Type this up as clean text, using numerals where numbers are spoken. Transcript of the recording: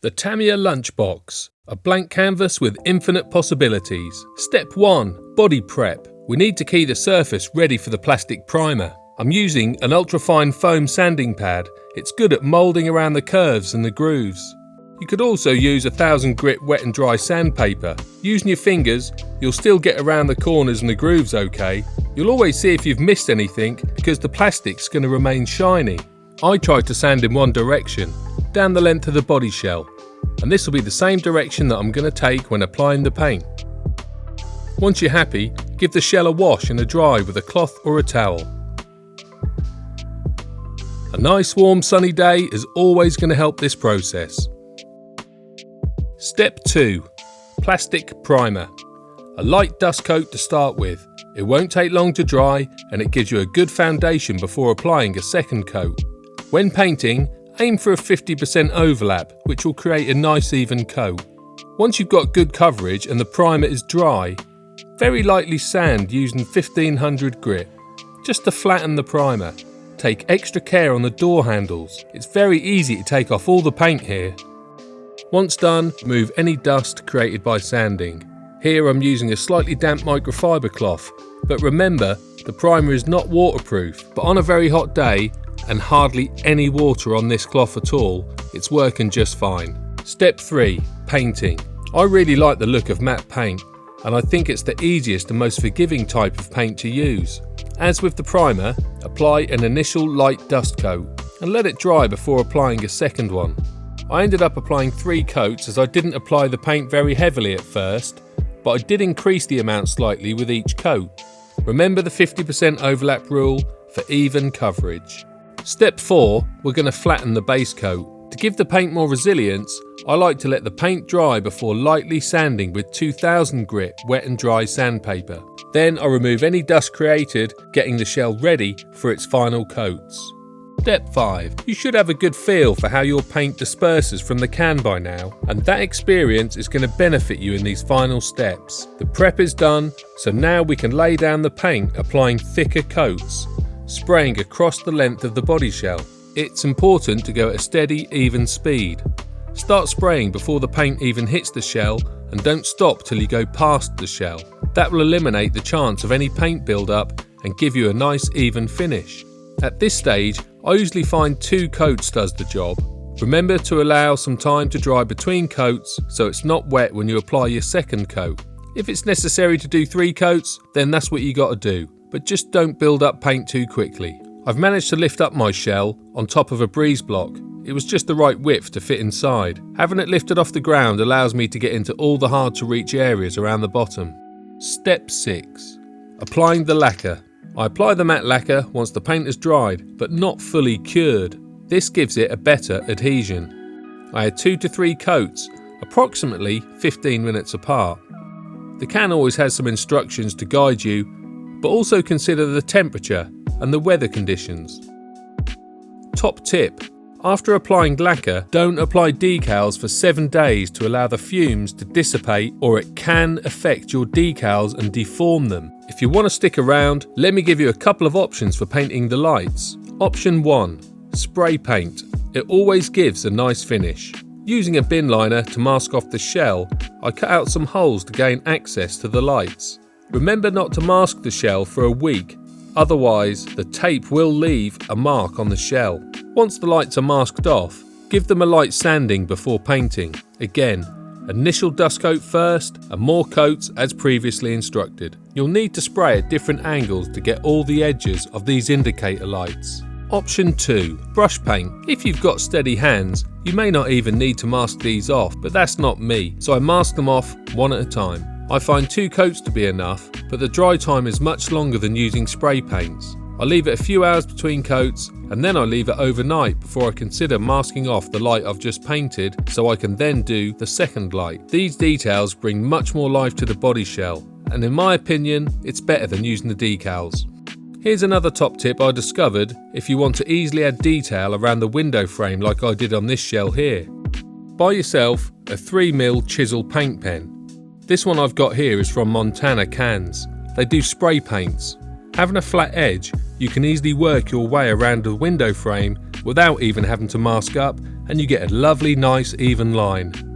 The Tamiya Lunchbox, a blank canvas with infinite possibilities. Step 1. Body prep. We need to key the surface ready for the plastic primer. I'm using an ultrafine foam sanding pad. It's good at moulding around the curves and the grooves. You could also use 1000 grit wet and dry sandpaper. Using your fingers, you'll still get around the corners and the grooves okay. You'll always see if you've missed anything because the plastic's going to remain shiny. I tried to sand in one direction, down the length of the body shell, and this will be the same direction that I'm going to take when applying the paint. Once you're happy, give the shell a wash and a dry with a cloth or a towel. A nice warm sunny day is always going to help this process. Step 2. Plastic primer. A light dust coat to start with. It won't take long to dry and it gives you a good foundation before applying a second coat. When painting, aim for a 50% overlap, which will create a nice even coat. Once you've got good coverage and the primer is dry, very lightly sand using 1500 grit, just to flatten the primer. Take extra care on the door handles. It's very easy to take off all the paint here. Once done, remove any dust created by sanding. Here I'm using a slightly damp microfiber cloth, but remember, the primer is not waterproof, but on a very hot day, and hardly any water on this cloth at all, it's working just fine. Step 3. Painting. I really like the look of matte paint, and I think it's the easiest and most forgiving type of paint to use. As with the primer, apply an initial light dust coat and let it dry before applying a second one. I ended up applying 3 coats as I didn't apply the paint very heavily at first, but I did increase the amount slightly with each coat. Remember the 50% overlap rule for even coverage. Step 4. We're going to flatten the base coat. To give the paint more resilience, I like to let the paint dry before lightly sanding with 2000 grit wet and dry sandpaper. Then I remove any dust created, getting the shell ready for its final coats. Step 5. You should have a good feel for how your paint disperses from the can by now, and that experience is going to benefit you in these final steps. The prep is done, so now we can lay down the paint applying thicker coats, spraying across the length of the body shell. It's important to go at a steady, even speed. Start spraying before the paint even hits the shell and don't stop till you go past the shell. That will eliminate the chance of any paint build-up and give you a nice even finish. At this stage, I usually find 2 coats does the job. Remember to allow some time to dry between coats so it's not wet when you apply your second coat. If it's necessary to do 3 coats, then that's what you got to do, but just don't build up paint too quickly. I've managed to lift up my shell on top of a breeze block. It was just the right width to fit inside. Having it lifted off the ground allows me to get into all the hard to reach areas around the bottom. Step 6. Applying the lacquer. I apply the matte lacquer once the paint is dried, but not fully cured. This gives it a better adhesion. I had 2 to 3 coats, approximately 15 minutes apart. The can always has some instructions to guide you, but also consider the temperature and the weather conditions. Top tip. After applying lacquer, don't apply decals for 7 days to allow the fumes to dissipate, or it can affect your decals and deform them. If you want to stick around, let me give you a couple of options for painting the lights. Option 1. Spray paint. It always gives a nice finish. Using a bin liner to mask off the shell, I cut out some holes to gain access to the lights. Remember not to mask the shell for a week, otherwise the tape will leave a mark on the shell. Once the lights are masked off, give them a light sanding before painting. Again, initial dust coat first and more coats as previously instructed. You'll need to spray at different angles to get all the edges of these indicator lights. Option 2. Brush paint. If you've got steady hands, you may not even need to mask these off, but that's not me, so I mask them off one at a time. I find 2 coats to be enough, but the dry time is much longer than using spray paints. I leave it a few hours between coats and then I leave it overnight before I consider masking off the light I've just painted, so I can then do the second light. These details bring much more life to the body shell, and in my opinion, it's better than using the decals. Here's another top tip I discovered if you want to easily add detail around the window frame like I did on this shell here. Buy yourself a 3mm chisel paint pen. This one I've got here is from Montana Cans. They do spray paints. Having a flat edge, you can easily work your way around the window frame without even having to mask up and you get a lovely nice even line.